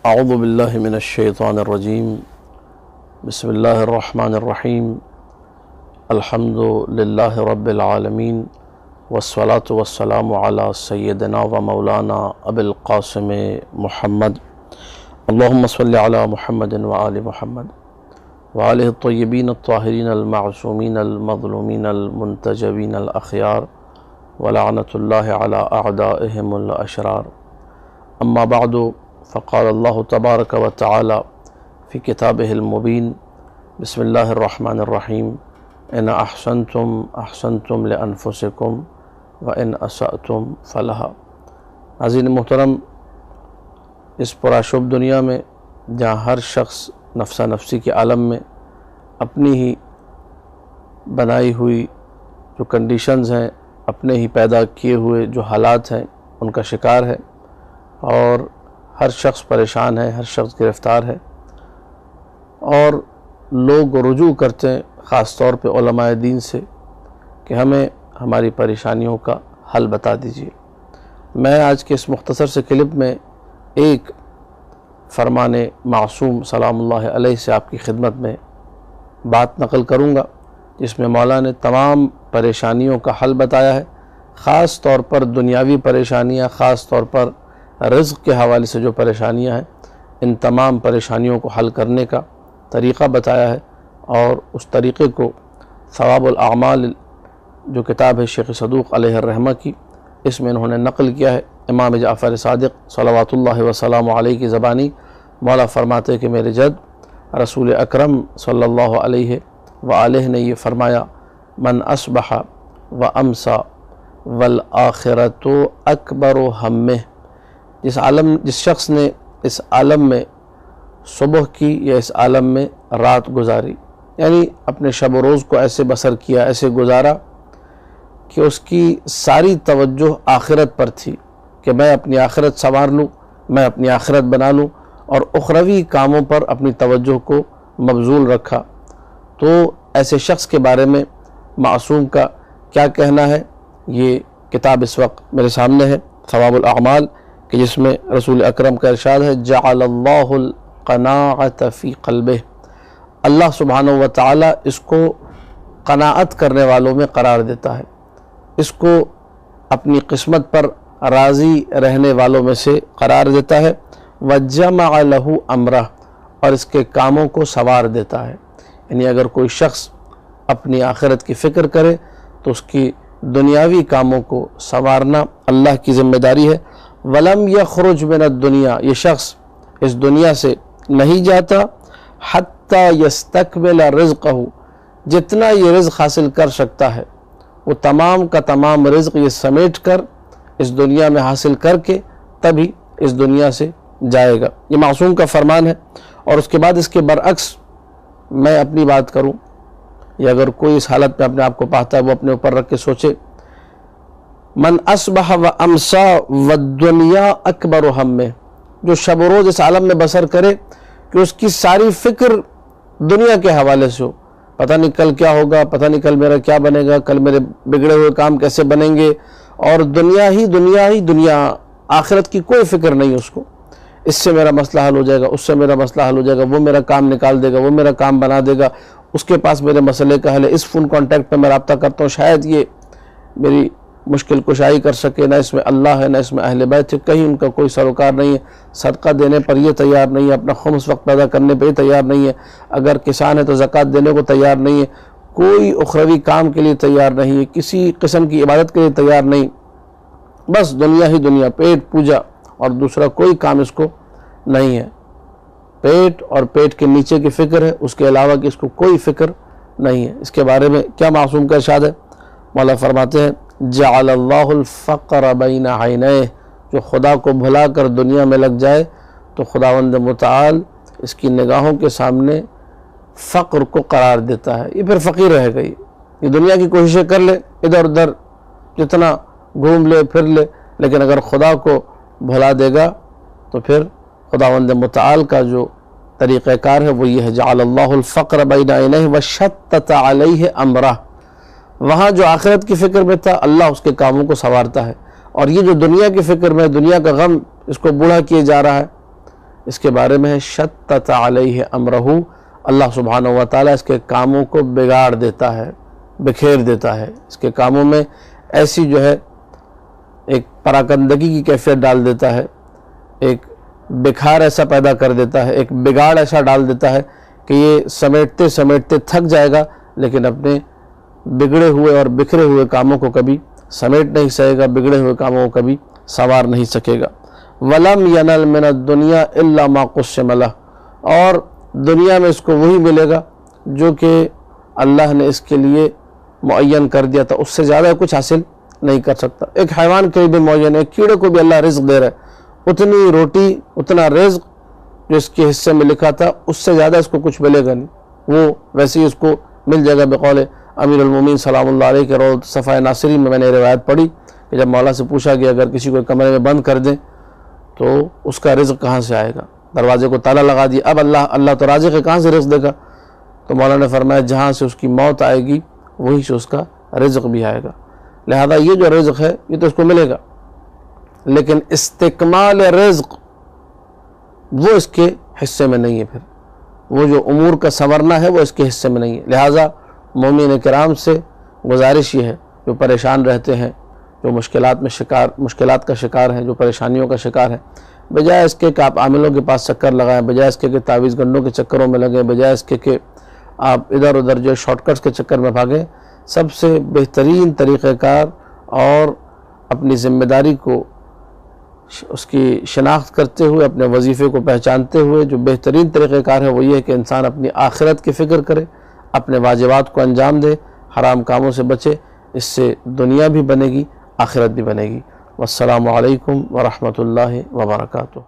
اعوذ باللہ من الشیطان الرجیم بسم اللہ الرحمن الرحیم الحمد للہ رب العالمین والصلاة والسلام علی سیدنا و مولانا ابی القاسم محمد اللہم صلی علی محمد وآل محمد وآلہ الطیبین الطاہرین المعصومین المظلومین المنتجبین الاخیار ولعنۃ اللہ علی اعدائہم الاشرار اما بعد فقال اللہ تبارک و تعالی فی کتابہ المبین بسم اللہ الرحمن الرحیم ان احسنتم احسنتم لانفسکم وان اسأتم فلہا۔ ناظرین محترم، اس پرآشوب دنیا میں جہاں ہر شخص نفسا نفسی کے عالم میں اپنی ہی بنائی ہوئی جو کنڈیشنز ہیں، اپنے ہی پیدا کیے ہوئے جو حالات ہیں ان کا شکار ہے، اور ہر شخص پریشان ہے، ہر شخص گرفتار ہے، اور لوگ رجوع کرتے ہیں خاص طور پہ علماء دین سے کہ ہمیں ہماری پریشانیوں کا حل بتا دیجیے۔ میں آج کے اس مختصر سے کلپ میں ایک فرمان معصوم سلام اللہ علیہ سے آپ کی خدمت میں بات نقل کروں گا، جس میں مولا نے تمام پریشانیوں کا حل بتایا ہے، خاص طور پر دنیاوی پریشانیاں، خاص طور پر رزق کے حوالے سے جو پریشانیاں ہیں، ان تمام پریشانیوں کو حل کرنے کا طریقہ بتایا ہے، اور اس طریقے کو ثواب الاعمال جو کتاب ہے شیخ صدوق علیہ الرحمہ کی، اس میں انہوں نے نقل کیا ہے۔ امام جعفر صادق صلوات اللہ وسلام علیہ کی زبانی مولا فرماتے کہ میرے جد رسول اکرم صلی اللہ علیہ وآلہ نے یہ فرمایا، من اصبح و امسا والآخرۃ اکبر ہمہ، جس شخص نے اس عالم میں صبح کی یا اس عالم میں رات گزاری، یعنی اپنے شب و روز کو ایسے بسر کیا، ایسے گزارا کہ اس کی ساری توجہ آخرت پر تھی کہ میں اپنی آخرت سنوار لوں، میں اپنی آخرت بنا لوں، اور اخروی کاموں پر اپنی توجہ کو مبذول رکھا، تو ایسے شخص کے بارے میں معصوم کا کیا کہنا ہے؟ یہ کتاب اس وقت میرے سامنے ہے، ثواب الاعمال، کہ جس میں رسول اکرم کا ارشاد ہے، جعل اللہ القناعۃ فی قلبہ، اللہ سبحانہ و تعالی اس کو قناعت کرنے والوں میں قرار دیتا ہے، اس کو اپنی قسمت پر راضی رہنے والوں میں سے قرار دیتا ہے، وجمع لہ امرہ، اور اس کے کاموں کو سنوار دیتا ہے۔ یعنی اگر کوئی شخص اپنی آخرت کی فکر کرے تو اس کی دنیاوی کاموں کو سنوارنا اللہ کی ذمہ داری ہے۔ وَلَمْ يَخْرُجْ مِنَ الدُّنْيَا، یہ شخص اس دنیا سے نہیں جاتا حَتَّى يَسْتَكْمِلَ رِزْقَهُ، جتنا یہ رزق حاصل کر سکتا ہے وہ تمام کا تمام رزق یہ سمیٹ کر اس دنیا میں حاصل کر کے تبھی اس دنیا سے جائے گا۔ یہ معصوم کا فرمان ہے۔ اور اس کے بعد اس کے برعکس میں اپنی بات کروں، یا اگر کوئی اس حالت میں اپنے آپ کو پاتا ہے وہ اپنے اوپر رکھ کے سوچے، من اصبح و امسا والدنیا اکبر ہمہ، جو شب و روز اس عالم میں بسر کرے کہ اس کی ساری فکر دنیا کے حوالے سے ہو، پتہ نہیں کل کیا ہوگا، پتہ نہیں کل میرا کیا بنے گا، کل میرے بگڑے ہوئے کام کیسے بنیں گے، اور دنیا ہی دنیا ہی دنیا، آخرت کی کوئی فکر نہیں اس کو، اس سے میرا مسئلہ حل ہو جائے گا، اس سے میرا مسئلہ حل ہو جائے گا، وہ میرا کام نکال دے گا، وہ میرا کام بنا دے گا، اس کے پاس میرے مسئلے کا حل ہے، اس فون کانٹیکٹ پہ میں رابطہ کرتا ہوں، شاید یہ میری مشکل کشائی کر سکے، نہ اس میں اللہ ہے، نہ اس میں اہل بیت ہے، کہیں ان کا کوئی سروکار نہیں ہے، صدقہ دینے پر یہ تیار نہیں ہے، اپنا خمس وقت پیدا کرنے پہ یہ تیار نہیں ہے، اگر کسان ہے تو زکوٰۃ دینے کو تیار نہیں ہے، کوئی اخروی کام کے لیے تیار نہیں ہے، کسی قسم کی عبادت کے لیے تیار نہیں، بس دنیا ہی دنیا، پیٹ پوجا، اور دوسرا کوئی کام اس کو نہیں ہے، پیٹ اور پیٹ کے نیچے کی فکر ہے، اس کے علاوہ کی اس کو کوئی فکر نہیں ہے۔ اس کے بارے میں کیا معصوم کا ارشاد ہے؟ مولا فرماتے ہیں، جعل اللہ الفقر بین عینیہ، جو خدا کو بھلا کر دنیا میں لگ جائے تو خداوند متعال اس کی نگاہوں کے سامنے فقر کو قرار دیتا ہے، یہ پھر فقیر رہ گئی، یہ دنیا کی کوششیں کر لے، ادھر ادھر جتنا گھوم لے پھر لے، لیکن اگر خدا کو بھلا دے گا تو پھر خداوند متعال کا جو طریقہ کار ہے وہ یہ ہے، جعل اللہ الفقر بین عینیہ وشتت علیہ امرہ، وہاں جو آخرت کی فکر میں تھا اللہ اس کے کاموں کو سنوارتا ہے، اور یہ جو دنیا کی فکر میں، دنیا کا غم اس کو بوڑھا کیے جا رہا ہے، اس کے بارے میں ہے شتت علیہ امرہ، اللہ سبحانہ و تعالیٰ اس کے کاموں کو بگاڑ دیتا ہے، بکھیر دیتا ہے، اس کے کاموں میں ایسی جو ہے ایک پراکندگی کی کیفیت ڈال دیتا ہے، ایک بکھار ایسا پیدا کر دیتا ہے، ایک بگاڑ ایسا ڈال دیتا ہے کہ یہ سمیٹتے سمیٹتے تھک جائے گا، لیکن اپنے بگڑے ہوئے اور بکھرے ہوئے کاموں کو کبھی سمیٹ نہیں سکے گا، بگڑے ہوئے کاموں کو کبھی سنوار نہیں سکے گا۔ وَلَمْ يَنَلْ مِنَ الدُّنْيَا إِلَّا مَا قُسِّمَ لَهُ، اور دنیا میں اس کو وہی ملے گا جو کہ اللہ نے اس کے لیے معین کر دیا تھا، اس سے زیادہ کچھ حاصل نہیں کر سکتا۔ ایک حیوان کے لیے بھی معین ہے، ایک کیڑے کو بھی اللہ رزق دے رہا ہے، اتنی روٹی اتنا رزق جو اس کے حصے میں لکھا تھا اس سے زیادہ اس کو کچھ ملے گا نہیں، وہ ویسے ہی اس کو مل جائے گا۔ بقول امیر المومنین سلام اللہ علیہ کے روض صفحہ ناصری میں نے روایت پڑھی کہ جب مولا سے پوچھا کہ اگر کسی کو کمرے میں بند کر دیں تو اس کا رزق کہاں سے آئے گا، دروازے کو تالا لگا دیا، اب اللہ تو رازق ہے، کہاں سے رزق دے گا؟ تو مولا نے فرمایا جہاں سے اس کی موت آئے گی وہی سے اس کا رزق بھی آئے گا، لہذا یہ جو رزق ہے یہ تو اس کو ملے گا، لیکن استکمال رزق وہ اس کے حصے میں نہیں ہے، پھر وہ جو امور کا سنورنا ہے وہ اس کے حصے میں نہیں ہے۔ لہٰذا مومن کرام سے گزارش یہ ہے جو پریشان رہتے ہیں، جو مشکلات کا شکار ہیں، جو پریشانیوں کا شکار ہیں، بجائے اس کے کہ آپ عاملوں کے پاس چکر لگائیں، بجائے اس کے کہ تعویذ گنڈوں کے چکروں میں لگیں، بجائے اس کے کہ آپ ادھر ادھر جو شارٹ کٹس کے چکر میں بھاگیں، سب سے بہترین طریقہ کار اور اپنی ذمہ داری کو اس کی شناخت کرتے ہوئے، اپنے وظیفے کو پہچانتے ہوئے جو بہترین طریقہ کار ہے وہ یہ ہے کہ انسان اپنی آخرت کی فکر کرے، اپنے واجبات کو انجام دے، حرام کاموں سے بچے، اس سے دنیا بھی بنے گی، آخرت بھی بنے گی۔ والسلام علیکم ورحمۃ اللہ وبرکاتہ۔